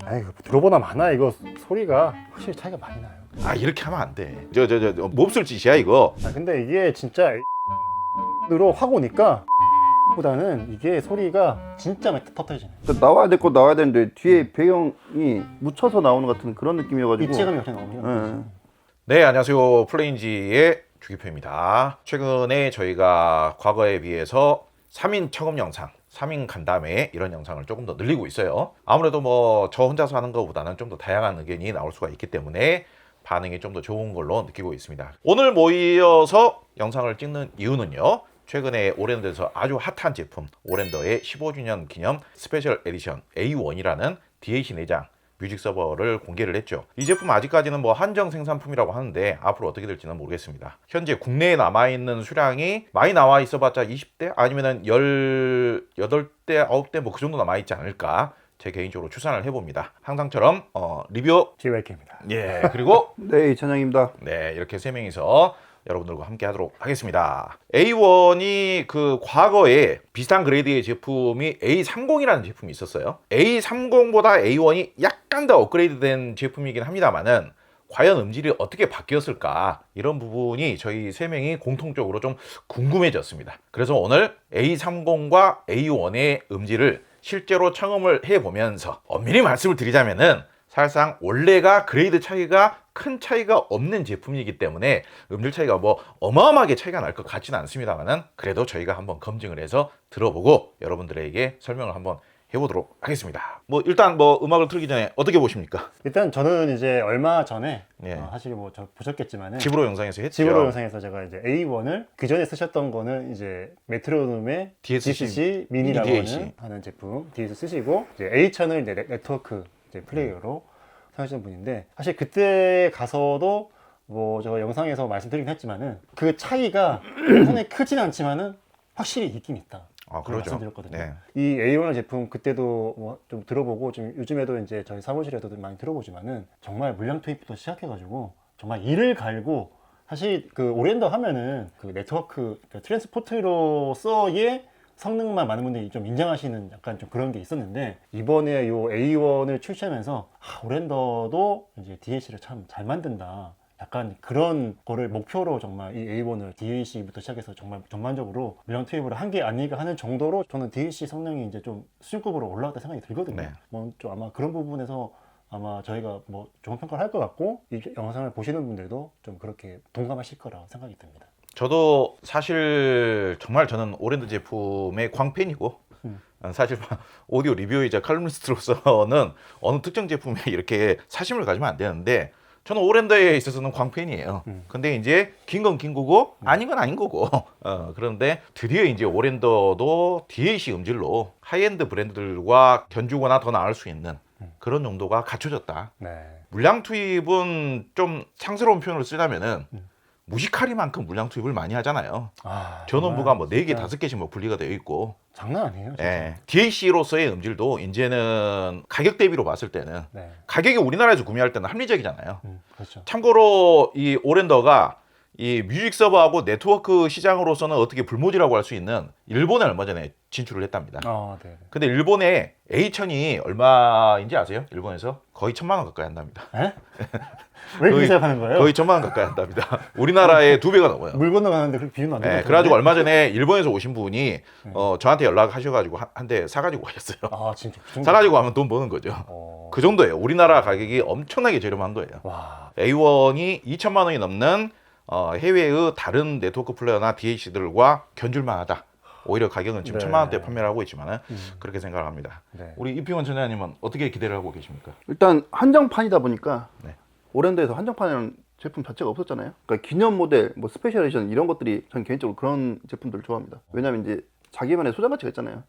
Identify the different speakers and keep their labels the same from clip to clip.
Speaker 1: 아이 들어보나 마나 이거 소리가 확실히 차이가 많이 나요.
Speaker 2: 아 이렇게 하면 안 돼. 저 몹쓸 짓이야 이거.
Speaker 1: 아 근데 이게 진짜 으로 확 오니까 보다는 이게 소리가 진짜 터트지네.
Speaker 3: 그러니까 나와야 될 거 나와야 되는데 뒤에 배경이 묻혀서 나오는 같은 그런 느낌이어가지고
Speaker 1: 입체감이 확실히 나오네요.
Speaker 2: 네, 안녕하세요. 플레인지의 주기표입니다. 최근에 저희가 과거에 비해서 3인 청음 영상, 3인 간담회 이런 영상을 조금 더 늘리고 있어요. 아무래도 뭐 저 혼자서 하는 것보다는 좀 더 다양한 의견이 나올 수가 있기 때문에 반응이 좀 더 좋은 걸로 느끼고 있습니다. 오늘 모이어서 영상을 찍는 이유는요. 최근에 오랜드에서 아주 핫한 제품 오랜더의 15주년 기념 스페셜 에디션 A1이라는 DAC 내장 뮤직 서버를 공개를 했죠. 이 제품 아직까지는 뭐 한정 생산품이라고 하는데 앞으로 어떻게 될지는 모르겠습니다. 현재 국내에 남아있는 수량이 많이 나와 있어봤자 20대 아니면은 18대, 9대 뭐 그 정도 남아있지 않을까 제 개인적으로 추산을 해봅니다. 항상처럼 리뷰
Speaker 1: JYK입니다.
Speaker 2: 예 그리고
Speaker 3: 네, 이찬영입니다.
Speaker 2: 네 이렇게 세 명이서 여러분들과 함께 하도록 하겠습니다. A1이 그 과거에 비슷한 그레이드의 제품이 A30이라는 제품이 있었어요. A30보다 A1이 약간 더 업그레이드된 제품이긴 합니다만은 과연 음질이 어떻게 바뀌었을까 이런 부분이 저희 세 명이 공통적으로 좀 궁금해졌습니다. 그래서 오늘 A30과 A1의 음질을 실제로 청음을 해보면서 엄밀히 말씀을 드리자면은 사실상 원래가 그레이드 차이가 큰 차이가 없는 제품이기 때문에 음질 차이가 뭐 어마어마하게 차이가 날 것 같지는 않습니다만은 그래도 저희가 한번 검증을 해서 들어보고 여러분들에게 설명을 한번 해보도록 하겠습니다. 뭐 일단 뭐 음악을 틀기 전에 어떻게 보십니까?
Speaker 1: 일단 저는 이제 얼마 전에
Speaker 2: 예.
Speaker 1: 사실 뭐 저 보셨겠지만은
Speaker 2: 집으로 영상에서 했죠.
Speaker 1: 집으로 영상에서 제가 이제 A1을 그 전에 쓰셨던 거는 이제 메트로놈의 DCC 미니라고
Speaker 2: DAC.
Speaker 1: 하는 제품 DAC 쓰시고 이제 A1000을 이제 네트워크 이제 플레이어로 사용하시는 분인데 사실 그때 가서도 뭐 제가 영상에서 말씀드리긴 했지만은 그 차이가 상당히 크진 않지만은 확실히 있긴 있다.
Speaker 2: 아 그러죠.
Speaker 1: 말씀드렸거든요.
Speaker 2: 네.
Speaker 1: 이 A1 제품 그때도 뭐 좀 들어보고 좀 요즘에도 이제 저희 사무실에도 많이 들어보지만은 정말 물량 투입부터 시작해가지고 정말 이를 갈고 사실 그 오랜더 하면은 그 네트워크 그 트랜스포트로서의 성능만 많은 분들이 좀 인정하시는 약간 좀 그런 게 있었는데 이번에 요 A1을 출시하면서 오랜더도 이제 DAC를 참 잘 만든다. 약간 그런 거를 목표로 정말 이 A1을 DAC부터 시작해서 정말 전반적으로 물량 투입을 한 게 아닌가 하는 정도로 저는 DAC 성능이 이제 좀 수준급으로 올라갔다 생각이 들거든요.
Speaker 2: 네.
Speaker 1: 뭐 좀 아마 그런 부분에서 아마 저희가 뭐 좋은 평가를 할 것 같고 이 영상을 보시는 분들도 좀 그렇게 동감하실 거라 생각이 듭니다.
Speaker 2: 저도 사실 정말 저는 오랜드 제품의 광팬이고 사실 오디오 리뷰이자 칼럼니스트로서는 어느 특정 제품에 이렇게 사심을 가지면 안 되는데 저는 오랜더에 있어서는 광팬이에요. 근데 이제 긴 건 긴 거고 아닌 건 아닌 거고 그런데 드디어 이제 오랜더도 DAC 음질로 하이엔드 브랜드들과 견주거나 더 나을 수 있는 그런 정도가 갖춰졌다.
Speaker 1: 네.
Speaker 2: 물량 투입은 좀 상스러운 표현을 쓰자면은 무시카리만큼 물량 투입을 많이 하잖아요. 전원부가 뭐 4개, 5개씩 뭐 분리가 되어 있고.
Speaker 1: 장난 아니에요. 진짜.
Speaker 2: 예. DAC로서의 음질도 이제는 가격 대비로 봤을 때는
Speaker 1: 네.
Speaker 2: 가격이 우리나라에서 구매할 때는 합리적이잖아요.
Speaker 1: 그렇죠.
Speaker 2: 참고로 이 오랜더가 이 뮤직 서버하고 네트워크 시장으로서는 어떻게 불모지라고 할 수 있는 일본에 얼마 전에 진출을 했답니다.
Speaker 1: 네.
Speaker 2: 근데 일본의 A1000이 얼마인지 아세요? 일본에서 거의 1,000만 원 가까이 한답니다.
Speaker 1: 에? 왜 그렇게 생각하는 거예요?
Speaker 2: 거의 1,000만 원 가까이 한답니다. 우리나라의 2배가 넘어요.
Speaker 1: 물 건너가는데 그렇게 비교는 안 되는
Speaker 2: 네,
Speaker 1: 거
Speaker 2: 그래가지고 얼마 전에 일본에서 오신 분이 저한테 연락하셔가지고 한 대 사가지고 가셨어요.
Speaker 1: 진짜 그 정도?
Speaker 2: 사가지고 하면 돈 버는 거죠. 그 정도예요. 우리나라 가격이 엄청나게 저렴한 거예요.
Speaker 1: 와.
Speaker 2: A1이 2천만 원이 넘는 해외의 다른 네트워크 플레이어나 DAC들과 견줄만하다. 오히려 가격은 지금
Speaker 1: 네.
Speaker 2: 1,000만 원대에 판매를 하고 있지만 그렇게 생각을 합니다.
Speaker 1: 네.
Speaker 2: 우리 이평원 전장님은 어떻게 기대를 하고 계십니까?
Speaker 3: 일단 한정판이다 보니까
Speaker 2: 네.
Speaker 3: 오랜더에서 한정판이라는 제품 자체가 없었잖아요. 그러니까 기념 모델, 뭐 스페셜 에디션 이런 것들이 전 개인적으로 그런 제품들을 좋아합니다. 왜냐면 이제 자기만의 소장 가치가 있잖아요.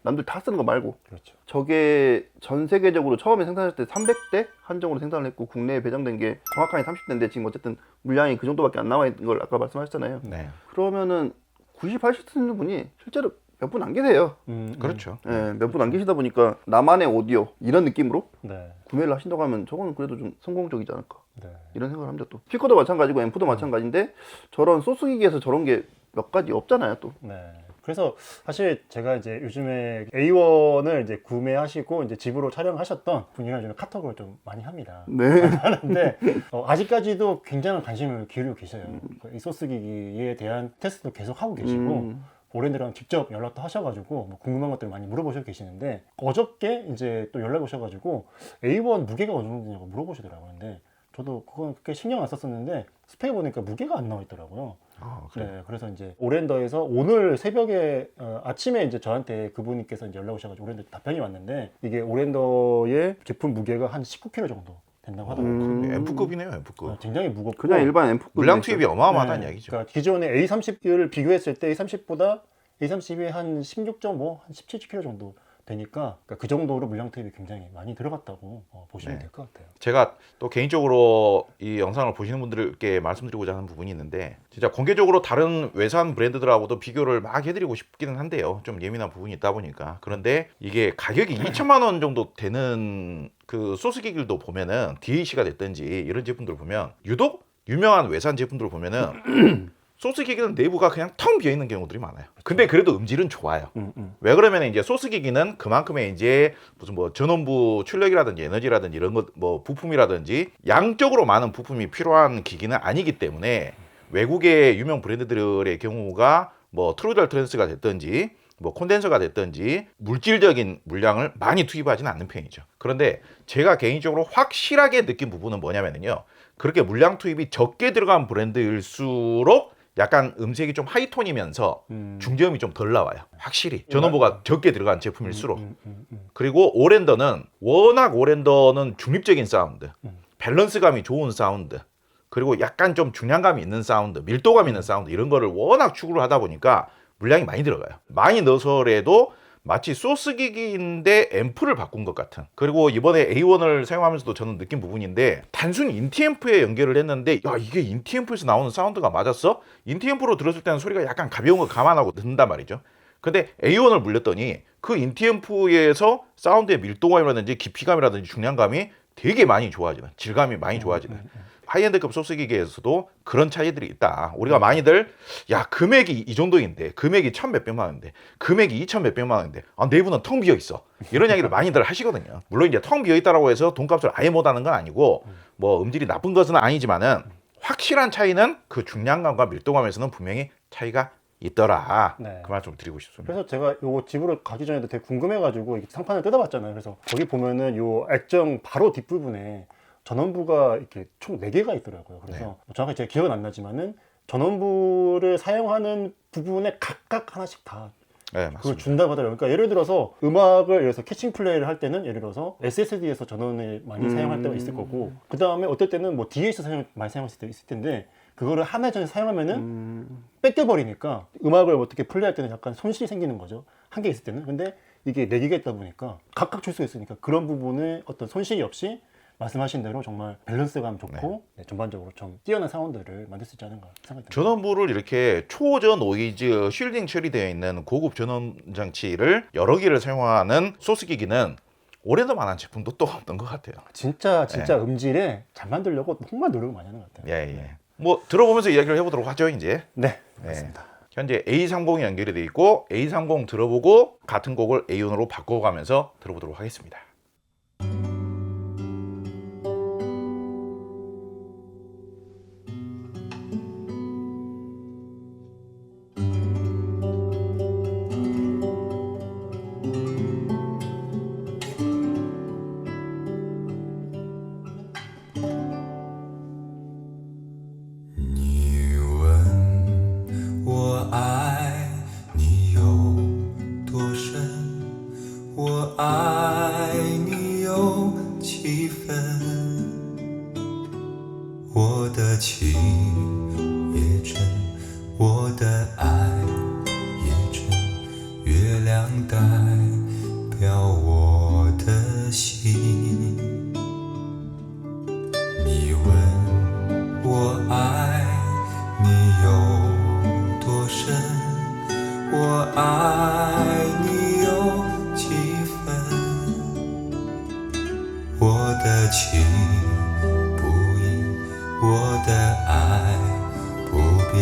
Speaker 3: 남들 다 쓰는 거 말고.
Speaker 1: 그렇죠.
Speaker 3: 저게 전 세계적으로 처음에 생산했을 때 300대 한정으로 생산을 했고 국내에 배정된 게 정확하게 30대인데 지금 어쨌든 물량이 그 정도밖에 안 나와 있는 걸 아까 말씀하셨잖아요.
Speaker 2: 네.
Speaker 3: 그러면은 90, 80 쓰는 분이 실제로 몇 분 안 계세요.
Speaker 2: 그렇죠.
Speaker 3: 몇 분 안 계시다 보니까 나만의 오디오 이런 느낌으로
Speaker 1: 네.
Speaker 3: 구매를 하신다고 하면 저거는 그래도 좀 성공적이지 않을까
Speaker 1: 네.
Speaker 3: 이런 생각을 합니다. 또 스피커도 마찬가지고 앰프도 마찬가지인데 저런 소스 기기에서 저런 게 몇 가지 없잖아요. 또
Speaker 1: 네. 그래서 사실 제가 이제 요즘에 A1을 이제 구매하시고 이제 집으로 촬영하셨던 분이랑 좀 카톡을 좀 많이 합니다.
Speaker 3: 네.
Speaker 1: 하는데 아직까지도 굉장한 관심을 기울이고 계셔요. 이 소스 기기에 대한 테스트도 계속 하고 계시고 오랜드랑 직접 연락도 하셔가지고 뭐 궁금한 것들 많이 물어보시고 계시는데 어저께 이제 또 연락 오셔가지고 A1 무게가 어느 정도 되냐고 물어보시더라고요. 근데 저도 그건 그렇게 신경 안 썼었는데 스펙 보니까 무게가 안 나와 있더라고요.
Speaker 2: 그래요?
Speaker 1: 네, 그래서 이제 오랜더에서 오늘 새벽에 아침에 이제 저한테 그분께서 이제 연락 오셔가지고 오랜더 답변이 왔는데 이게 오랜더의 제품 무게가 한 19kg 정도 된다고 하더라고요.
Speaker 2: F급이네요, F급.
Speaker 1: 굉장히 무겁고
Speaker 3: 그냥 일반 M4
Speaker 2: 물량 투입이 어마어마하다는
Speaker 1: 네,
Speaker 2: 이야기죠.
Speaker 1: 그러니까 기존의 A30을 비교했을 때 A30보다 A30이 한 16.5, 한 17kg 정도 되니까 그러니까 그 정도로 물량 투입이 굉장히 많이 들어갔다고 보시면
Speaker 2: 네.
Speaker 1: 될 것 같아요.
Speaker 2: 제가 또 개인적으로 이 영상을 보시는 분들께 말씀드리고자 하는 부분이 있는데 진짜 공개적으로 다른 외산 브랜드들하고도 비교를 막 해드리고 싶기는 한데요. 좀 예민한 부분이 있다 보니까. 그런데 이게 가격이 2천만 원 정도 되는 그 소스기기들도 보면은 DAC가 됐든지 이런 제품들 보면 유독 유명한 외산 제품들 보면은 소스기기는 내부가 그냥 텅 비어 있는 경우들이 많아요. 근데 그래도 음질은 좋아요. 왜 그러면 이제 소스기기는 그만큼의 이제 무슨 뭐 전원부 출력이라든지 에너지라든지 이런 것 뭐 부품이라든지 양적으로 많은 부품이 필요한 기기는 아니기 때문에 외국의 유명 브랜드들의 경우가 뭐 트루덜 트랜스가 됐든지 뭐 콘덴서가 됐든지 물질적인 물량을 많이 투입하지는 않는 편이죠. 그런데 제가 개인적으로 확실하게 느낀 부분은 뭐냐면요. 그렇게 물량 투입이 적게 들어간 브랜드일수록 약간 음색이 좀 하이톤이면서 중저음이 좀 덜 나와요. 확실히 전원부가 적게 들어간 제품일수록. 그리고 오랜더는 워낙 오랜더는 중립적인 사운드, 밸런스감이 좋은 사운드, 그리고 약간 좀 중량감이 있는 사운드, 밀도감 있는 사운드 이런 거를 워낙 추구를 하다 보니까 물량이 많이 들어가요. 많이 넣어서라도 마치 소스기기인데 앰프를 바꾼 것 같은. 그리고 이번에 A1을 사용하면서도 저는 느낀 부분인데 단순히 인티앰프에 연결을 했는데 야 이게 인티앰프에서 나오는 사운드가 맞았어? 인티앰프로 들었을 때는 소리가 약간 가벼운 거 감안하고 듣는단 말이죠. 근데 A1을 물렸더니 그 인티앰프에서 사운드의 밀도감이라든지 깊이감이라든지 중량감이 되게 많이 좋아지는, 질감이 많이 좋아지는 하이엔드급 소스기기에서도 그런 차이들이 있다. 우리가 많이들 야 금액이 이 정도인데 금액이 1,000 몇백만 원인데 금액이 2,000 몇백만 원인데 내부는 텅 비어 있어 이런 이야기를 많이들 하시거든요. 물론 이제 텅 비어 있다라고 해서 돈값을 아예 못하는 건 아니고 뭐 음질이 나쁜 것은 아니지만은 확실한 차이는 그 중량감과 밀도감에서는 분명히 차이가 있더라.
Speaker 1: 네.
Speaker 2: 그 말씀 드리고 싶습니다.
Speaker 1: 그래서 제가 요거 집으로 가기 전에도 되게 궁금해가지고 이렇게 상판을 뜯어봤잖아요. 그래서 거기 보면은 요 액정 바로 뒷부분에 전원부가 이렇게 총 4개가 있더라고요. 그래서 정확히 제가 기억은 안 나지만은 전원부를 사용하는 부분에 각각 하나씩 다
Speaker 2: 네,
Speaker 1: 그걸
Speaker 2: 맞습니다.
Speaker 1: 준다고 하더라고요. 그러니까 예를 들어서 음악을 예를 들어서 캐칭 플레이를 할 때는 예를 들어서 SSD에서 전원을 많이 사용할 때가 있을 거고 그 다음에 어떨 때는 뭐 DA에서 많이 사용할 때 있을 텐데 그거를 하나 전에 사용하면은 뺏겨버리니까 음악을 어떻게 플레이할 때는 약간 손실이 생기는 거죠. 한 개 있을 때는. 근데 이게 4개가 있다 보니까 각각 줄 수 있으니까 그런 부분에 어떤 손실이 없이 말씀하신 대로 정말 밸런스감 좋고 전반적으로 좀 뛰어난 사운드를 만들 수 있지 않은가 생각이 듭니다.
Speaker 2: 전원부를 이렇게 초저 노이즈 쉴딩 처리되어 있는 고급 전원 장치를 여러 개를 사용하는 소스기기는 오래도만한 제품도 또 없는 것 같아요.
Speaker 1: 진짜 음질에 잘 만들려고 정말 노력을 많이 하는 것 같아요.
Speaker 2: 예. 뭐 들어보면서 이야기를 해보도록 하죠 이제.
Speaker 1: 네,
Speaker 2: 네.
Speaker 1: 맞습니다.
Speaker 2: 현재 A30이 연결이 돼 있고 A30 들어보고 같은 곡을 A1으로 바꿔가면서 들어보도록 하겠습니다.
Speaker 4: 你问我爱你有多深，我爱你有几分，我的情也真，我的爱也真，月亮代表我的心。你问我爱你有多深，我爱你有几分，我的情不移，我的爱不变，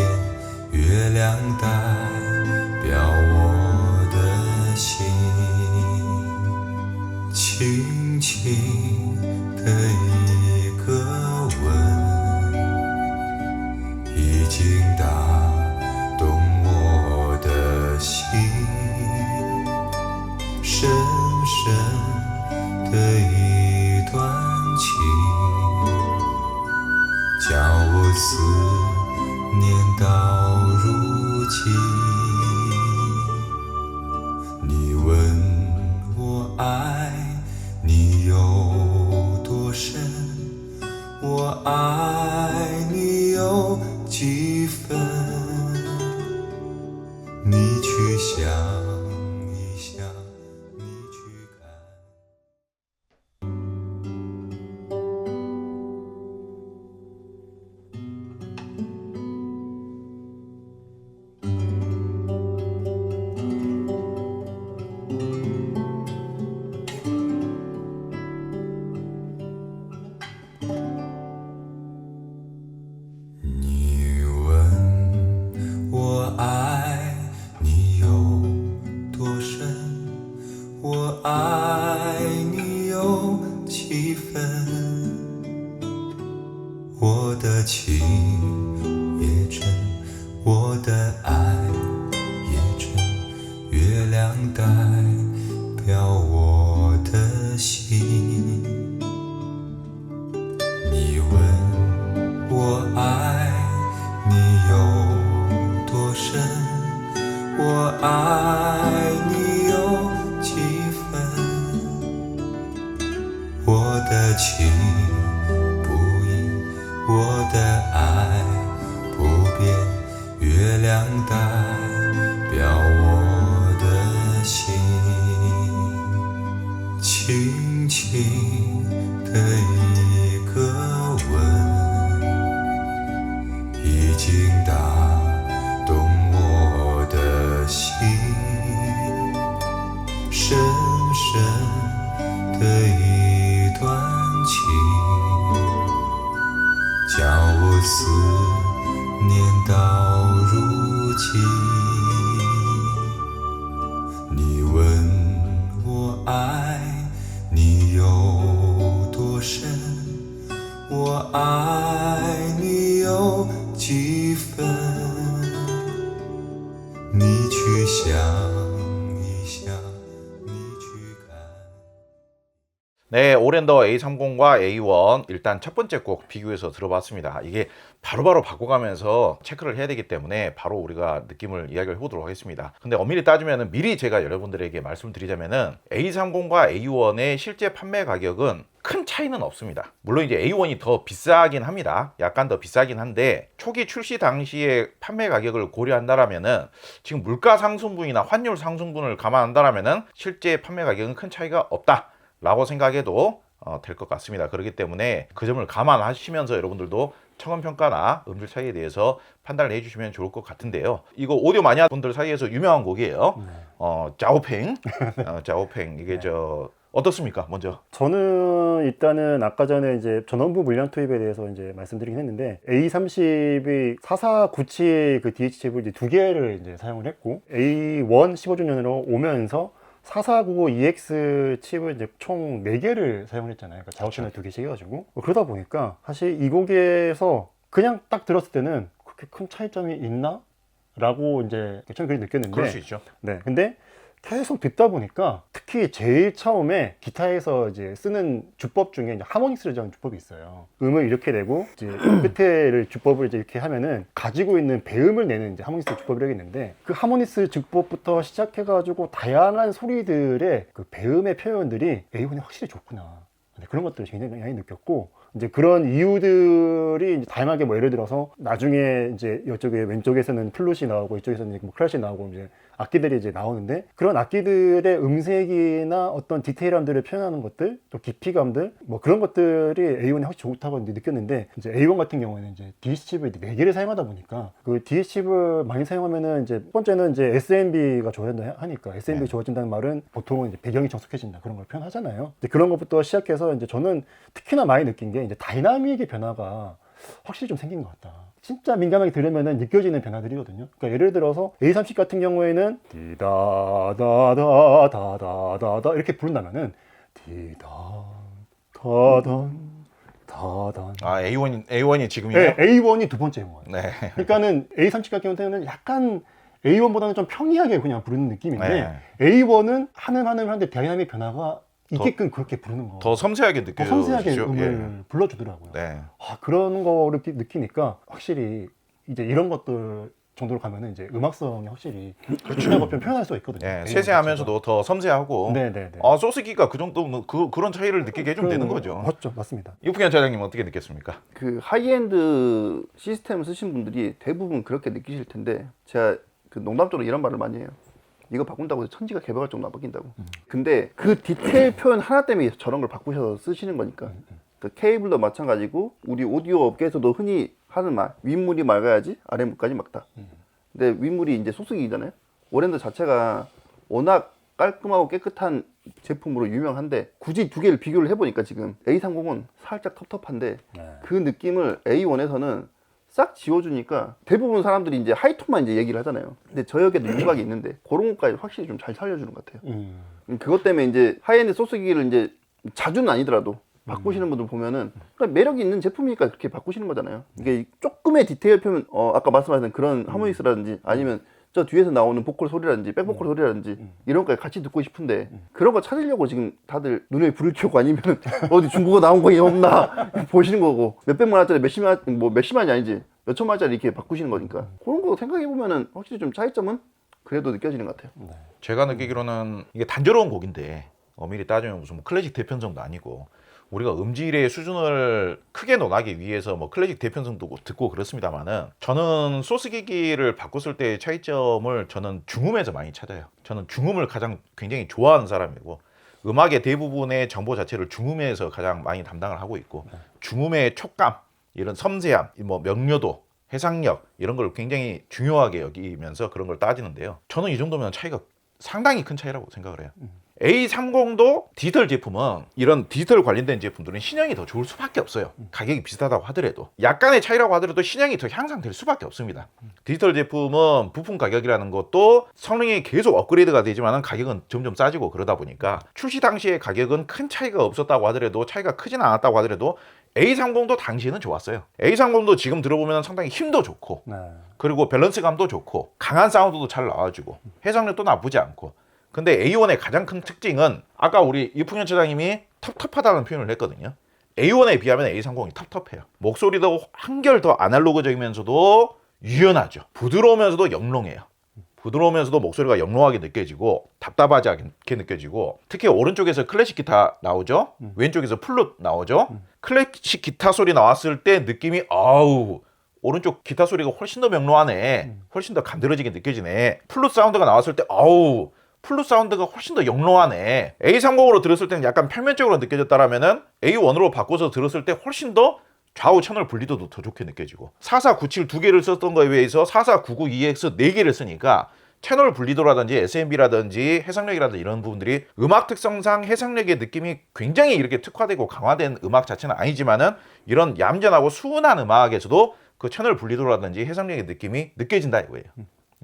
Speaker 4: 月亮代表我思念到如今。你问我爱你有多深，我爱你有几分？你去想一想，你去看。你问我爱你有多深，我爱你有几分？我的情也真，我的爱也真，月亮代表我的心。你问我爱你有多深，我爱你有几分？我的情不移，我的爱不变，月亮代表我的心。轻轻的一个吻，已经打动我的心，深深的一段情，叫我思念到如今。你问我爱你有多深，我爱你有几分？你去想一想，你去看。
Speaker 2: 네, 오랜더 A30과 A1 일단 첫 번째 곡 비교해서 들어봤습니다. 이게 바로바로 바꿔가면서 체크를 해야 되기 때문에 바로 우리가 느낌을 이야기를 해보도록 하겠습니다. 근데 엄밀히 따지면 미리 제가 여러분들에게 말씀드리자면은 A30과 A1의 실제 판매 가격은 큰 차이는 없습니다. 물론 이제 A1이 더 비싸긴 합니다. 약간 더 비싸긴 한데 초기 출시 당시의 판매 가격을 고려한다라면은 지금 물가 상승분이나 환율 상승분을 감안한다라면은 실제 판매 가격은 큰 차이가 없다 라고 생각해도 될 것 같습니다. 그렇기 때문에 그 점을 감안하시면서 여러분들도 청음평가나 음질 차이에 대해서 판단을 해주시면 좋을 것 같은데요. 이거 오디오 마니아 분들 사이에서 유명한 곡이에요. 짜오팽. 짜오팽. 이게 어떻습니까? 먼저.
Speaker 1: 저는 일단은 아까 전에 이제 전원부 물량 투입에 대해서 이제 말씀드리긴 했는데 A30이 4497 그 DH 칩을 이제 두 개를 이제 사용을 했고 A1 15주년으로 오면서 4495EX 칩을 이제 총 4개를 사용을 했잖아요. 그러니까 작업실에 2개씩 해가지고. 그러다 보니까 사실 이 곡에서 그냥 딱 들었을 때는 그렇게 큰 차이점이 있나? 라고 이제 처음에 그렇게 느꼈는데.
Speaker 2: 그럴 수 있죠.
Speaker 1: 네. 근데 계속 듣다 보니까 특히 제일 처음에 기타에서 이제 쓰는 주법 중에 이제 하모닉스라는 주법이 있어요. 음을 이렇게 내고 이제 끝에를 주법을 이제 이렇게 하면은 가지고 있는 배음을 내는 이제 하모닉스 주법이라고 있는데 그 하모닉스 주법부터 시작해가지고 다양한 소리들의 그 배음의 표현들이 A1이 확실히 좋구나. 네, 그런 것들을 굉장히 많이 느꼈고 이제 그런 이유들이 이제 다양하게 뭐 예를 들어서 나중에 이제 이쪽에 왼쪽에서는 플룻이 나오고 이쪽에서는 뭐 클래시 나오고 이제 악기들이 이제 나오는데 그런 악기들의 음색이나 어떤 디테일함들을 표현하는 것들 또 깊이감들 뭐 그런 것들이 A1이 확실히 좋다고 이제 느꼈는데 이제 A1 같은 경우에는 이제 DH 칩을 4개를 사용하다 보니까 그 DH 칩을 많이 사용하면은 이제 첫 번째는 이제 SMB가 좋아진다 하니까 SMB 좋아진다는 말은 보통은 이제 배경이 정숙해진다 그런 걸 표현하잖아요. 이제 그런 것부터 시작해서 이제 저는 특히나 많이 느낀 게 이제 다이나믹의 변화가 확실히 좀 생긴 것 같다. 진짜 민감하게 들으면 느껴지는 변화들이거든요. 그러니까 예를 들어서 A30 같은 경우에는 디다다다다다다다 이렇게 부른다면은 디다다단 다단
Speaker 2: A1이 지금이에요?
Speaker 1: 네, A1이 두 번째인 거예요.
Speaker 2: 네.
Speaker 1: 그러니까는 A30 같은 경우는 약간 A1보다는 좀 평이하게 그냥 부르는 느낌인데
Speaker 2: 네.
Speaker 1: A1은 한음 하는데 다이나믹 변화가 있게끔 그렇게 부르는 거.
Speaker 2: 더 섬세하게
Speaker 1: 더 섬세하게
Speaker 2: 느껴지죠.
Speaker 1: 음을 불러주더라고요.
Speaker 2: 네.
Speaker 1: 그런 거를 느끼니까 확실히 이제 이런 것들 정도로 가면은 이제 음악성이 확실히 그렇죠. 좀 표현할 수가 있거든요.
Speaker 2: 예, 세세하면서도 더 섬세하고
Speaker 1: 네네네.
Speaker 2: 소스기가 그 정도 그런 차이를 느끼게 해주면 되는 거죠.
Speaker 1: 맞죠, 맞습니다.
Speaker 2: 이풍현 차장님 어떻게 느꼈습니까?
Speaker 3: 그 하이엔드 시스템을 쓰신 분들이 대부분 그렇게 느끼실 텐데 제가 그 농담적으로 이런 말을 많이 해요. 이거 바꾼다고 해서 천지가 개벽할 정도 안 바뀐다고. 근데 그 디테일 표현 하나 때문에 저런 걸 바꾸셔서 쓰시는 거니까. 그 케이블도 마찬가지고 우리 오디오 업계에서도 흔히 하는 말, 윗물이 맑아야지 아랫물까지 맑다. 근데 윗물이 이제 소스기잖아요. 오랜드 자체가 워낙 깔끔하고 깨끗한 제품으로 유명한데 굳이 두 개를 비교를 해보니까 지금 A30은 살짝 텁텁한데
Speaker 1: 네.
Speaker 3: 그 느낌을 A1에서는 싹 지워주니까 대부분 사람들이 이제 하이톤만 이제 얘기를 하잖아요. 근데 저역에도 윤곽이 있는데 그런 것까지 확실히 좀 잘 살려주는 것 같아요. 그것 때문에 이제 하이엔드 소스기를 이제 자주는 아니더라도 바꾸시는 분들 보면은 그러니까 매력이 있는 제품이니까 그렇게 바꾸시는 거잖아요. 이게 조금의 디테일 표현, 아까 말씀하신 그런 하모닉스라든지 아니면 저 뒤에서 나오는 보컬 소리라든지 백보컬 소리라든지 이런 거까지 같이 듣고 싶은데 그런 거 찾으려고 지금 다들 눈에 불을 켜고 아니면 어디 중국어 나온 거 없나 보시는 거고 몇백만 원짜리 몇십만이 아니지 몇천만 원짜리 이렇게 바꾸시는 거니까 그런 거 생각해 보면은 확실히 좀 차이점은 그래도 느껴지는 것 같아요.
Speaker 2: 제가 느끼기로는 이게 단조로운 곡인데 엄밀히 따지면 무슨 뭐 클래식 대편성도 아니고 우리가 음질의 수준을 크게 논하기 위해서 뭐 클래식 대편성도 듣고 그렇습니다만은 저는 소스기기를 바꿨을 때의 차이점을 저는 중음에서 많이 찾아요. 저는 중음을 가장 굉장히 좋아하는 사람이고 음악의 대부분의 정보 자체를 중음에서 가장 많이 담당을 하고 있고 중음의 촉감, 이런 섬세함, 뭐 명료도, 해상력 이런 걸 굉장히 중요하게 여기면서 그런 걸 따지는데요. 저는 이 정도면 차이가 상당히 큰 차이라고 생각을 해요. A30도 디지털 제품은 이런 디지털 관련된 제품들은 신형이 더 좋을 수밖에 없어요. 가격이 비슷하다고 하더라도 약간의 차이라고 하더라도 신형이 더 향상될 수밖에 없습니다. 디지털 제품은 부품 가격이라는 것도 성능이 계속 업그레이드가 되지만 가격은 점점 싸지고 그러다 보니까 출시 당시의 가격은 큰 차이가 없었다고 하더라도 차이가 크진 않았다고 하더라도 A30도 당시에는 좋았어요. A30도 지금 들어보면 상당히 힘도 좋고
Speaker 1: 네.
Speaker 2: 그리고 밸런스감도 좋고 강한 사운드도 잘 나와주고 해상력도 나쁘지 않고 근데 A1의 가장 큰 특징은 아까 우리 이풍현 차장님이 텁텁하다는 표현을 했거든요. A1에 비하면 A30이 텁텁해요. 목소리도 한결 더 아날로그적이면서도 유연하죠. 부드러우면서도 영롱해요. 부드러우면서도 목소리가 영롱하게 느껴지고 답답하지 않게 느껴지고 특히 오른쪽에서 클래식 기타 나오죠. 왼쪽에서 플룻 나오죠. 클래식 기타 소리 나왔을 때 느낌이 오른쪽 기타 소리가 훨씬 더 명료하네. 훨씬 더 간드러지게 느껴지네. 플룻 사운드가 나왔을 때 플룻 사운드가 훨씬 더 영롱하네. A30으로 들었을 때는 약간 평면적으로 느껴졌다라면은 A1으로 바꿔서 들었을 때 훨씬 더 좌우 채널 분리도도 더 좋게 느껴지고 4497 두 개를 썼던 거에 비해서 4499EX 네 개를 쓰니까 채널 분리도라든지 SMB라든지 해상력이라든지 이런 부분들이 음악 특성상 해상력의 느낌이 굉장히 이렇게 특화되고 강화된 음악 자체는 아니지만은 이런 얌전하고 수운한 음악에서도 그 채널 분리도라든지 해상력의 느낌이 느껴진다 이거예요.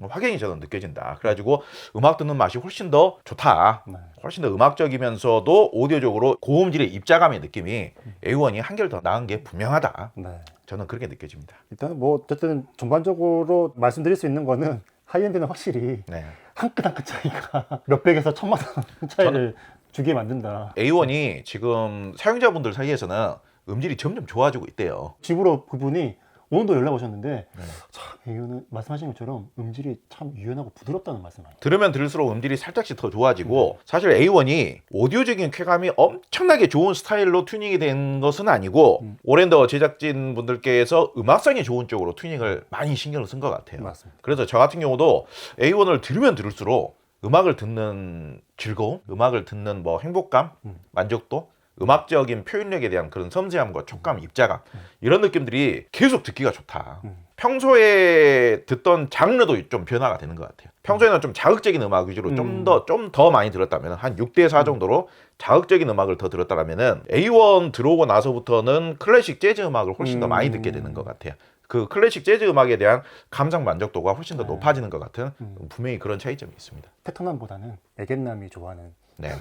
Speaker 2: 확연히 저는 느껴진다. 그래가지고 음악 듣는 맛이 훨씬 더 좋다. 훨씬 더 음악적이면서도 오디오적으로 고음질의 입자감의 느낌이 A1이 한결 더 나은 게 분명하다.
Speaker 1: 네.
Speaker 2: 저는 그렇게 느껴집니다.
Speaker 1: 일단 뭐 어쨌든 전반적으로 말씀드릴 수 있는 거는 하이엔드는 확실히
Speaker 2: 네.
Speaker 1: 한 끗 한 끗 차이가 몇백에서 천만 원 차이를 주게 만든다.
Speaker 2: A1이 지금 사용자분들 사이에서는 음질이 점점 좋아지고 있대요.
Speaker 1: 집으로 그분이 오늘도 연락 오셨는데 참 이거는 말씀하신 것처럼 음질이 참 유연하고 부드럽다는 말씀을
Speaker 2: 들으면 들을수록 음질이 살짝씩 더 좋아지고 사실 A1이 오디오적인 쾌감이 엄청나게 좋은 스타일로 튜닝이 된 것은 아니고 오랜더 제작진 분들께서 음악성이 좋은 쪽으로 튜닝을 많이 신경을 쓴 것 같아요.
Speaker 1: 맞습니다.
Speaker 2: 그래서 저 같은 경우도 A1을 들으면 들을수록 음악을 듣는 즐거움, 음악을 듣는 뭐 행복감, 만족도, 음악적인 표현력에 대한 그런 섬세함과 촉감, 입자감 이런 느낌들이 계속 듣기가 좋다. 평소에 듣던 장르도 좀 변화가 되는 것 같아요. 평소에는 좀 자극적인 음악 위주로 좀 더 많이 들었다면 한 6대4 정도로 자극적인 음악을 더 들었다면 A1 들어오고 나서부터는 클래식 재즈 음악을 훨씬 더 많이 듣게 되는 것 같아요. 그 클래식 재즈 음악에 대한 감상 만족도가 훨씬 더 높아지는 것 같은 분명히 그런 차이점이 있습니다.
Speaker 1: 테토남보다는 애견남이 좋아하는
Speaker 2: 네네.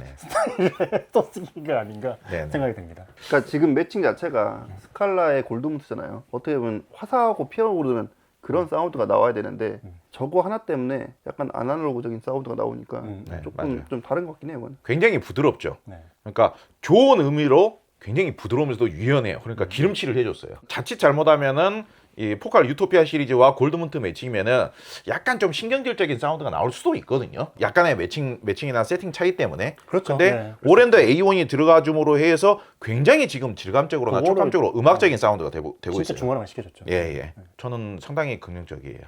Speaker 1: 소스기가 아닌가
Speaker 2: 네네.
Speaker 1: 생각이 됩니다.
Speaker 3: 그러니까 지금 매칭 자체가 스칼라의 골드문트잖아요. 어떻게 보면 화사하고 피어오르는 그런 사운드가 나와야 되는데 저거 하나 때문에 약간 아날로그적인 사운드가 나오니까
Speaker 2: 네,
Speaker 3: 조금
Speaker 2: 맞아요.
Speaker 3: 좀 다른 것 같긴 해요. 그건.
Speaker 2: 굉장히 부드럽죠.
Speaker 1: 네.
Speaker 2: 그러니까 좋은 의미로 굉장히 부드러우면서도 유연해요. 그러니까 기름칠을 해줬어요. 자칫 잘못하면은 이 포칼 유토피아 시리즈와 골드문트 매칭이면은 약간 좀 신경질적인 사운드가 나올 수도 있거든요. 약간의 매칭이나 세팅 차이 때문에.
Speaker 1: 그렇죠.
Speaker 2: 근데
Speaker 1: 네.
Speaker 2: 오랜더 A1이 들어가줌으로 해서 굉장히 지금 질감적으로나
Speaker 1: 그거를-
Speaker 2: 촉감적으로 음악적인 사운드가 되고
Speaker 1: 진짜
Speaker 2: 있어요.
Speaker 1: 중화를 시켜줬죠.
Speaker 2: 예. 저는 상당히 긍정적이에요.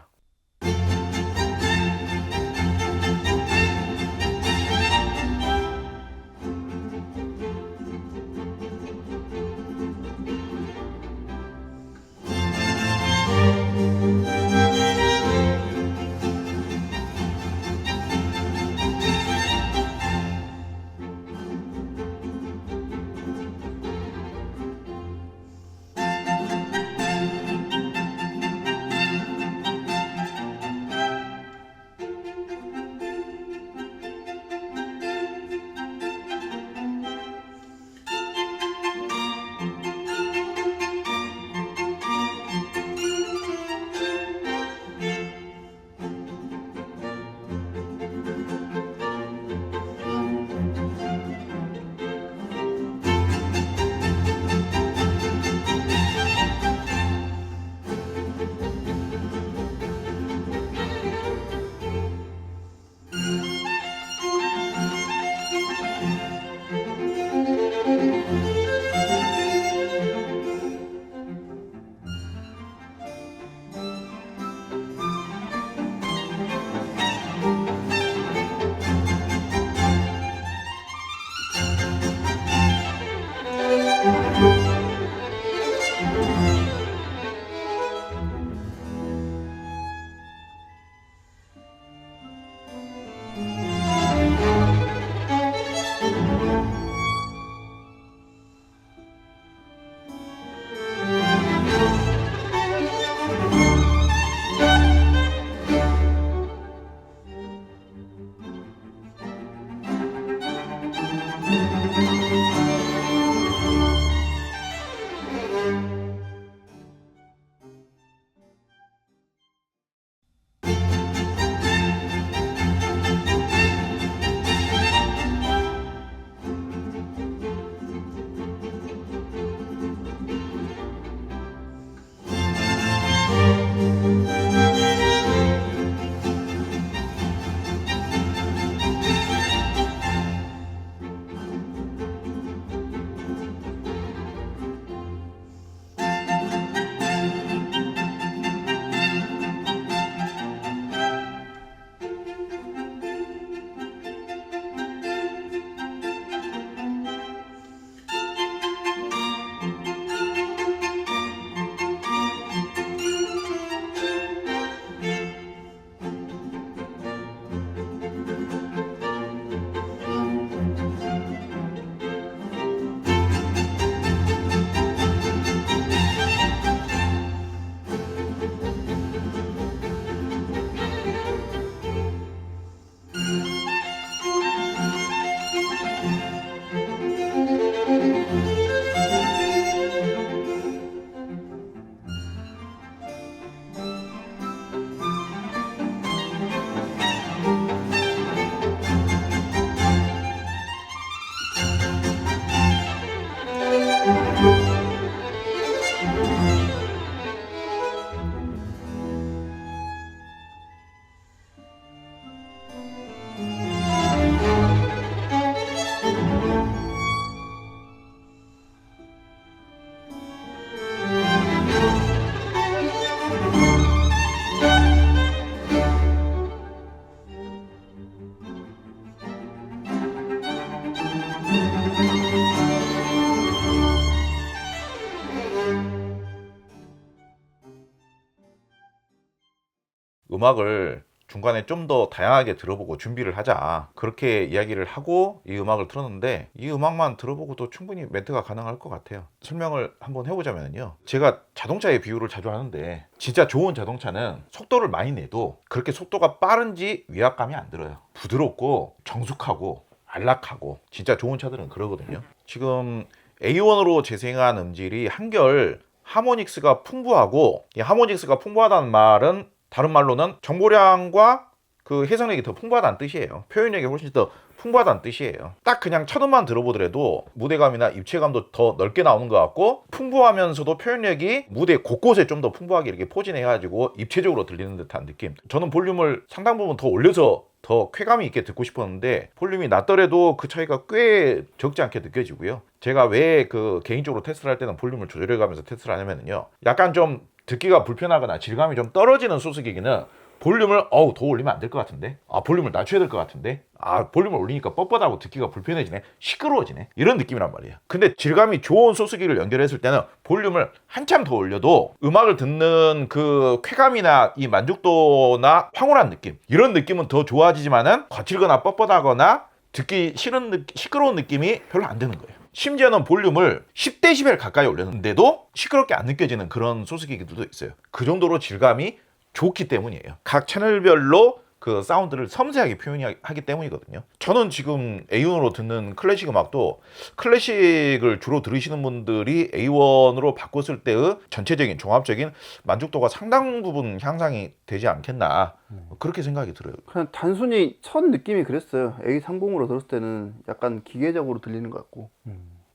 Speaker 2: 음악을 중간에 좀 더 다양하게 들어보고 준비를 하자, 그렇게 이야기를 하고 이 음악을 틀었는데, 이 음악만 들어보고도 충분히 멘트가 가능할 것 같아요. 설명을 한번 해보자면요, 제가 자동차의 비유를 자주 하는데, 진짜 좋은 자동차는 속도를 많이 내도 그렇게 속도가 빠른지 위압감이 안 들어요. 부드럽고 정숙하고 안락하고, 진짜 좋은 차들은 그러거든요. 지금 A1으로 재생한 음질이 한결 하모닉스가 풍부하고, 이 하모닉스가 풍부하다는 말은 다른 말로는 정보량과 그 해석력이 더 풍부하다는 뜻이에요. 표현력이 훨씬 더 풍부하다는 뜻이에요. 딱 그냥 첫음만 들어보더라도 무대감이나 입체감도 더 넓게 나오는 것 같고 풍부하면서도 표현력이 무대 곳곳에 좀 더 풍부하게 이렇게 포진해가지고 입체적으로 들리는 듯한 느낌. 저는 볼륨을 상당 부분 더 올려서 더 쾌감이 있게 듣고 싶었는데 볼륨이 낮더라도 그 차이가 꽤 적지 않게 느껴지고요. 제가 왜 그 개인적으로 테스트를 할 때는 볼륨을 조절해가면서 테스트를 하냐면요, 약간 좀 듣기가 불편하거나 질감이 좀 떨어지는 소스기기는 볼륨을 더 올리면 안 될 것 같은데, 볼륨을 낮춰야 될 것 같은데, 볼륨을 올리니까 뻣뻣하고 듣기가 불편해지네, 시끄러워지네, 이런 느낌이란 말이에요. 근데 질감이 좋은 소스기를 연결했을 때는 볼륨을 한참 더 올려도 음악을 듣는 그 쾌감이나 이 만족도나 황홀한 느낌, 이런 느낌은 더 좋아지지만은 거칠거나 뻣뻣하거나 듣기 싫은 시끄러운 느낌이 별로 안 드는 거예요. 심지어는 볼륨을 10dB 가까이 올렸는데도 시끄럽게 안 느껴지는 그런 소스기기들도 있어요. 그 정도로 질감이 좋기 때문이에요. 각 채널별로 그 사운드를 섬세하게 표현하기 때문이거든요. 저는 지금 A1으로 듣는 클래식 음악도 클래식을 주로 들으시는 분들이 A1으로 바꿨을 때의 전체적인 종합적인 만족도가 상당 부분 향상이 되지 않겠나, 그렇게 생각이 들어요.
Speaker 3: 그냥 단순히 첫 느낌이 그랬어요. A30으로 들었을 때는 약간 기계적으로 들리는 것 같고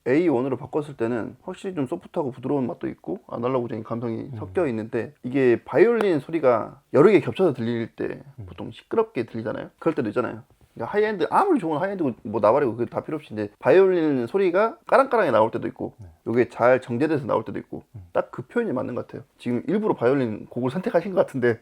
Speaker 3: A1으로 바꿨을 때는 확실히 좀 소프트하고 부드러운 맛도 있고 아날로그적인 감성이 섞여 있는데, 이게 바이올린 소리가 여러 개 겹쳐서 들릴 때 보통 시끄럽게 들리잖아요. 그럴 때도 있잖아요. 그러니까 하이엔드, 아무리 좋은 하이엔드고 뭐 나발이고 그게 다 필요 없이 이제 바이올린 소리가 까랑까랑하게 나올 때도 있고 요게 잘 정제돼서 나올 때도 있고, 딱 그 표현이 맞는 것 같아요. 지금 일부러 바이올린 곡을 선택하신 것 같은데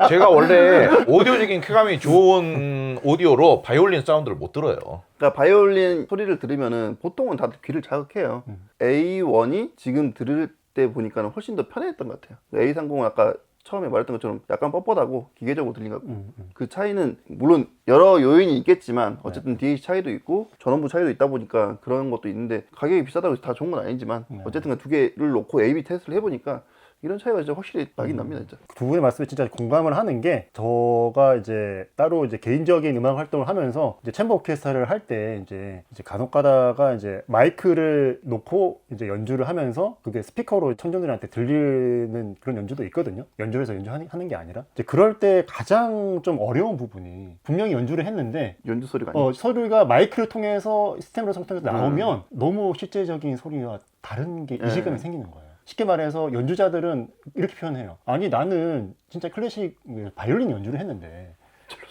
Speaker 2: 제가 원래 오디오적인 쾌감이 좋은 오디오로 바이올린 사운드를 못 들어요.
Speaker 3: 그러니까 바이올린 소리를 들으면은 보통은 다들 귀를 자극해요. A1이 지금 들을 때 보니까는 훨씬 더 편했던 것 같아요. A30은 아까 처음에 말했던 것처럼 약간 뻣뻣하고 기계적으로 들린 것 같고, 그 차이는 물론 여러 요인이 있겠지만 어쨌든 DAC 차이도 있고 전원부 차이도 있다 보니까 그런 것도 있는데, 가격이 비싸다고 해서 다 좋은 건 아니지만 어쨌든 두 개를 놓고 A/B 테스트를 해보니까 이런 차이가 진짜 확실히 나긴 납니다. 진짜
Speaker 1: 두 분의 말씀에 진짜 공감을 하는 게, 저가 이제 따로 이제 개인적인 음악 활동을 하면서 이제 챔버 오케스트라를 할 때 이제 간혹 가다가 이제 마이크를 놓고 이제 연주를 하면서 그게 스피커로 청중들한테 들리는 그런 연주도 있거든요. 연주를 해서 연주하는 게 아니라 이제 그럴 때 가장 좀 어려운 부분이, 분명히 연주를 했는데
Speaker 3: 연주 소리가 아니에요.
Speaker 1: 소리가 마이크를 통해서 시스템으로 통해서 나오면 너무 실제적인 소리와 다른 게 이질감이 생기는 거예요. 쉽게 말해서 연주자들은 이렇게 표현해요. 아니 나는 진짜 클래식 바이올린 연주를 했는데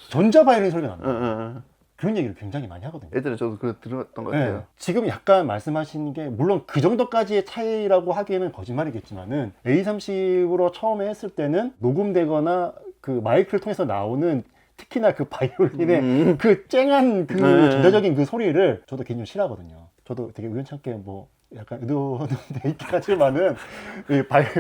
Speaker 1: 전자 바이올린 소리가 난다. 그런 얘기를 굉장히 많이 하거든요.
Speaker 3: 예전에 저도 그거 들었던 것 같아요.
Speaker 1: 네. 지금 약간 말씀하시는 게 물론 그 정도까지의 차이라고 하기에는 거짓말이겠지만은 A30으로 처음에 했을 때는 녹음되거나 그 마이크를 통해서 나오는, 특히나 그 바이올린의 그 쨍한 그 전자적인 그 소리를 저도 개인적으로 싫어하거든요. 저도 되게 우연찮게 뭐 약간 의도는 돼 있긴 하지만은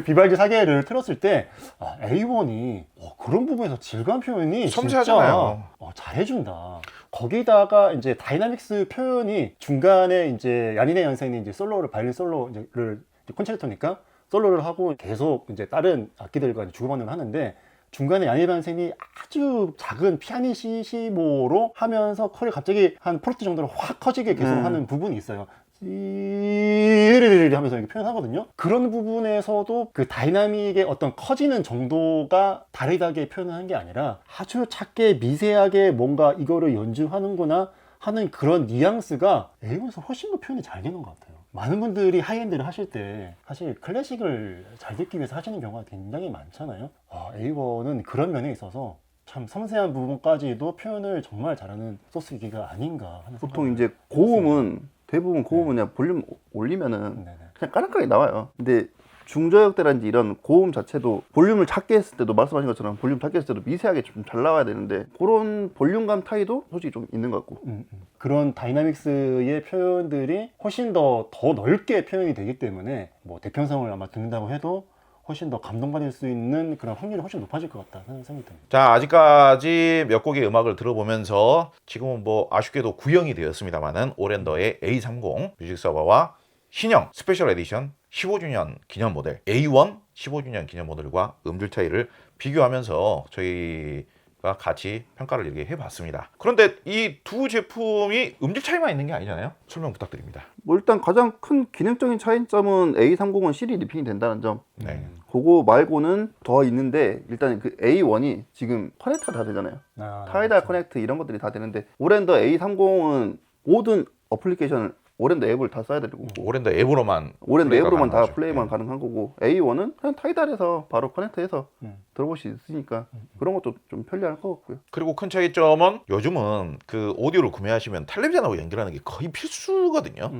Speaker 1: 비발디 사계를 틀었을 때 A1이 그런 부분에서 질감 표현이
Speaker 2: 섬세하잖아요.
Speaker 1: 진짜 잘해준다. 거기다가 이제 다이나믹스 표현이 중간에 이제 야니네 연센이 이제 솔로를, 바이올린 솔로를 콘체르토니까 솔로를 하고 계속 이제 다른 악기들과 주고받는 하는데, 중간에 야니네 연센이 아주 작은 피아니 시시모로 하면서 컬이 갑자기 한 포르트 정도로 확 커지게 계속 하는 부분이 있어요. 하면서 이렇게 표현하거든요. 그런 부분에서도 그 다이나믹의 어떤 커지는 정도가 다르게 표현하는 게 아니라 아주 작게 미세하게 뭔가 이거를 연주하는구나 하는 그런 뉘앙스가 A1에서 훨씬 더 표현이 잘 되는 것 같아요. 많은 분들이 하이엔드를 하실 때 사실 클래식을 잘 듣기 위해서 하시는 경우가 굉장히 많잖아요. A1은 그런 면에 있어서 참 섬세한 부분까지도 표현을 정말 잘하는 소스기가 아닌가 하는
Speaker 3: 보통
Speaker 1: 생각을
Speaker 3: 이제 고음은 대부분 고음은 그냥 볼륨 올리면은 그냥 까랑까랑이 나와요. 근데 중저역대라든지 이런 고음 자체도 볼륨을 작게 했을 때도, 말씀하신 것처럼 볼륨 작게 했을 때도 미세하게 좀 잘 나와야 되는데, 그런 볼륨감 차이도 솔직히 좀 있는 것 같고.
Speaker 1: 그런 다이나믹스의 표현들이 훨씬 더 넓게 표현이 되기 때문에 뭐 대편성을 아마 듣는다고 해도 훨씬 더 감동받을 수 있는 그런 확률이 훨씬 높아질 것 같다 하는 생각이 듭니다.
Speaker 2: 자, 아직까지 몇 곡의 음악을 들어보면서 지금은 뭐 아쉽게도 구형이 되었습니다만은 오랜더의 A30 뮤직 서버와 신형 스페셜 에디션 15주년 기념 모델 A1 15주년 기념 모델과 음질 차이를 비교하면서 저희가 같이 평가를 이렇게 해봤습니다. 그런데 이 두 제품이 음질 차이만 있는 게 아니잖아요. 설명 부탁드립니다.
Speaker 3: 뭐 일단 가장 큰 기능적인 차이점은 A30은 CD 리핑이 된다는 점.
Speaker 2: 네.
Speaker 3: 그거 말고는 더 있는데 일단 그 A1이 지금 커넥트가 다 되잖아요. 타이달 커넥트 이런 것들이 다 되는데 오랜더 A30은 모든 어플리케이션을 오랜더 앱을 다 써야 되고
Speaker 2: 오랜더 앱으로만
Speaker 3: 오랜더
Speaker 2: 플레이가
Speaker 3: 앱으로만 다
Speaker 2: 가능하죠.
Speaker 3: 플레이만
Speaker 2: 예.
Speaker 3: 가능한 거고 A1은 그냥 타이달에서 바로 커넥트해서 들어볼 수 있으니까 그런 것도 좀 편리할 것 같고요.
Speaker 2: 그리고 큰 차이점은 요즘은 그 오디오를 구매하시면 텔레비전하고 연결하는 게 거의 필수거든요.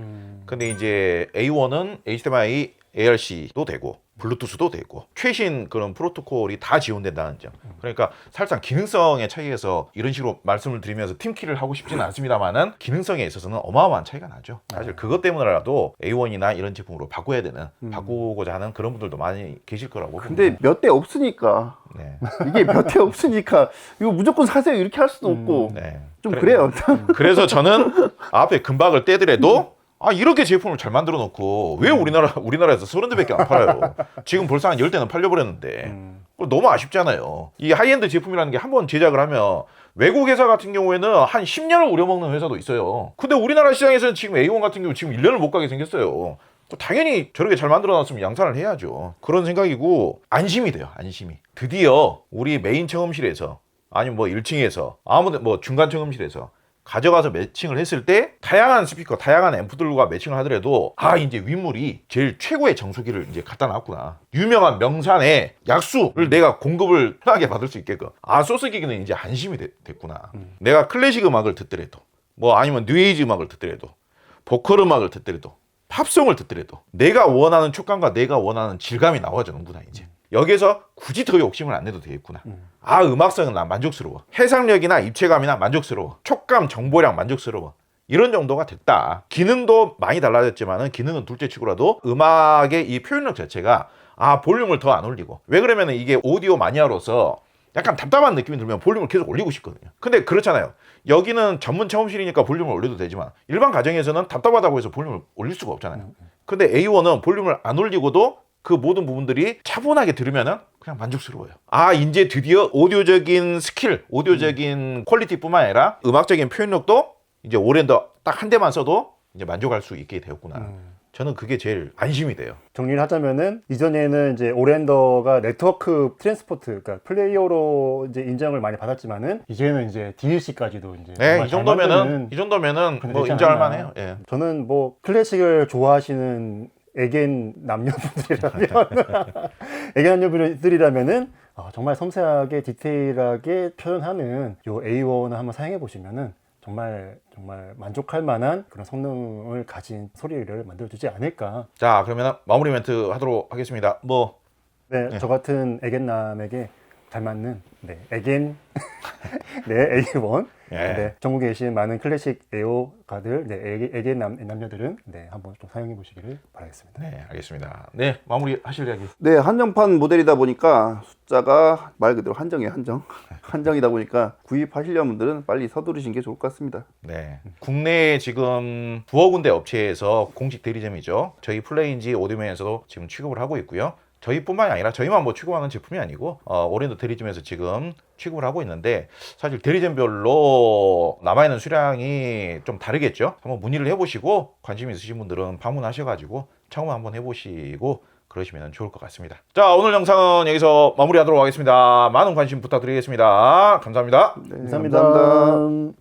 Speaker 2: 근데 이제 A1은 HDMI, ARC도 되고 블루투스도 되고 최신 그런 프로토콜이 다 지원된다는 점. 그러니까 사실상 기능성의 차이에서 이런 식으로 말씀을 드리면서 팀키를 하고 싶지는 않습니다만은 기능성에 있어서는 어마어마한 차이가 나죠. 사실 그것 때문에라도 A1이나 이런 제품으로 바꿔야 되는 바꾸고자 하는 그런 분들도 많이 계실 거라고
Speaker 3: 근데
Speaker 2: 봅니다.
Speaker 3: 몇 대 없으니까
Speaker 2: 네.
Speaker 3: 이게 몇 대 없으니까 이거 무조건 사세요 이렇게 할 수도 없고
Speaker 2: 네.
Speaker 3: 좀 그래요.
Speaker 2: 그래서 저는 앞에 금박을 떼더라도 이렇게 제품을 잘 만들어 놓고 왜 우리나라에서 30대밖에 안 팔아요? 지금 벌써 한 10대는 팔려버렸는데 너무 아쉽잖아요. 이 하이엔드 제품이라는 게 한번 제작을 하면 외국 회사 같은 경우에는 한 10년을 우려먹는 회사도 있어요. 근데 우리나라 시장에서는 지금 A1 같은 경우 지금 1년을 못 가게 생겼어요. 당연히 저렇게 잘 만들어 놨으면 양산을 해야죠. 그런 생각이고 안심이 돼요. 안심이. 드디어 우리 메인 청음실에서 아니면 뭐 1층에서 아무튼 뭐 중간 청음실에서 가져가서 매칭을 했을 때 다양한 스피커, 다양한 앰프들과 매칭을 하더라도 이제 윗물이 제일 최고의 정수기를 이제 갖다 놨구나. 유명한 명산의 약수를 내가 공급을 편하게 받을 수 있게끔 소스기기는 이제 안심이 됐구나. 내가 클래식 음악을 듣더라도 뭐 아니면 뉴에이지 음악을 듣더라도 보컬 음악을 듣더라도 팝송을 듣더라도 내가 원하는 촉감과 내가 원하는 질감이 나와주는구나 이제. 여기서 굳이 더 욕심을 안 내도 되겠구나. 음악성은 난 만족스러워. 해상력이나 입체감이나 만족스러워. 촉감, 정보량 만족스러워. 이런 정도가 됐다. 기능도 많이 달라졌지만은 기능은 둘째 치고라도 음악의 이 표현력 자체가 볼륨을 더 안 올리고. 왜 그러면은 이게 오디오 마니아로서 약간 답답한 느낌이 들면 볼륨을 계속 올리고 싶거든요. 근데 그렇잖아요. 여기는 전문 체험실이니까 볼륨을 올려도 되지만 일반 가정에서는 답답하다고 해서 볼륨을 올릴 수가 없잖아요. 근데 A1은 볼륨을 안 올리고도 그 모든 부분들이 차분하게 들으면은 그냥 만족스러워요. 이제 드디어 오디오적인 스킬, 오디오적인 퀄리티뿐만 아니라 음악적인 표현력도 이제 오랜더 딱 한 대만 써도 이제 만족할 수 있게 되었구나. 저는 그게 제일 안심이 돼요.
Speaker 1: 정리를 하자면은 이전에는 이제 오랜더가 네트워크 트랜스포트, 그러니까 플레이어로 이제 인정을 많이 받았지만은 이제는 이제 DLC까지도 이제
Speaker 2: 네, 이 정도면은 뭐
Speaker 1: 되지
Speaker 2: 인정할
Speaker 1: 않나.
Speaker 2: 만해요. 예.
Speaker 1: 저는 뭐 클래식을 좋아하시는 애겐 남녀분들이라면 애겐 남녀분들이라면은 정말 섬세하게 디테일하게 표현하는 요 A1을 한번 사용해 보시면은 정말 만족할 만한 그런 성능을 가진 소리를 만들어주지 않을까.
Speaker 2: 자, 그러면 마무리 멘트 하도록 하겠습니다.
Speaker 1: 네, 저 같은 애겐남에게 잘 맞는 애겐 A1
Speaker 2: 예.
Speaker 1: 전국에 계신 많은 클래식 애호가들 애겐 남녀들은 한번 좀 사용해 보시기를 바라겠습니다.
Speaker 2: 네, 알겠습니다. 네, 마무리 하실 이야기.
Speaker 3: 네, 한정판 모델이다 보니까 숫자가 말 그대로 한정이에요, 한정. 한정이다 보니까 구입하시려는 분들은 빨리 서두르시는 게 좋을 것 같습니다.
Speaker 2: 네, 국내에 지금 두어 군데 업체에서 공식 대리점이죠. 저희 플레인지 오디오맨에서도 지금 취급을 하고 있고요. 저희뿐만이 아니라 저희만 뭐 취급하는 제품이 아니고 오랜더 대리점에서 지금 취급을 하고 있는데 사실 대리점별로 남아있는 수량이 좀 다르겠죠. 한번 문의를 해보시고 관심 있으신 분들은 방문하셔가지고 청음 한번 해보시고 그러시면 좋을 것 같습니다. 자, 오늘 영상은 여기서 마무리하도록 하겠습니다. 많은 관심 부탁드리겠습니다. 감사합니다.
Speaker 3: 네,
Speaker 1: 감사합니다.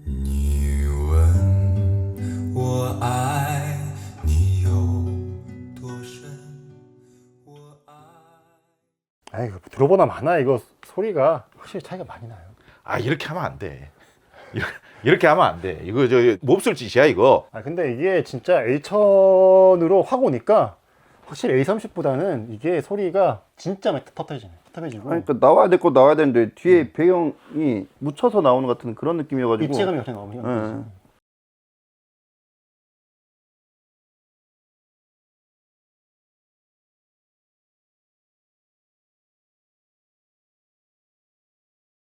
Speaker 4: 你问我爱你有多深，我爱。
Speaker 1: 들어보나 마나 이거 소리가 확실히 차이가 많이 나요.
Speaker 2: 아 이렇게 하면 안 돼. 이렇게 하면 안 돼. 이거 저 몹쓸 짓이야 이거.
Speaker 1: 아 근데 이게 진짜 A1000으로 확 오니까 확실히 A30보다는 이게 소리가 진짜 터트해지네. 터트해지고
Speaker 3: 그러니까 나와야 될 거 나와야 되는데 뒤에 배경이 묻혀서 나오는 같은 그런 느낌이어가지고
Speaker 1: 입체감이 그렇게 나오면
Speaker 3: 예.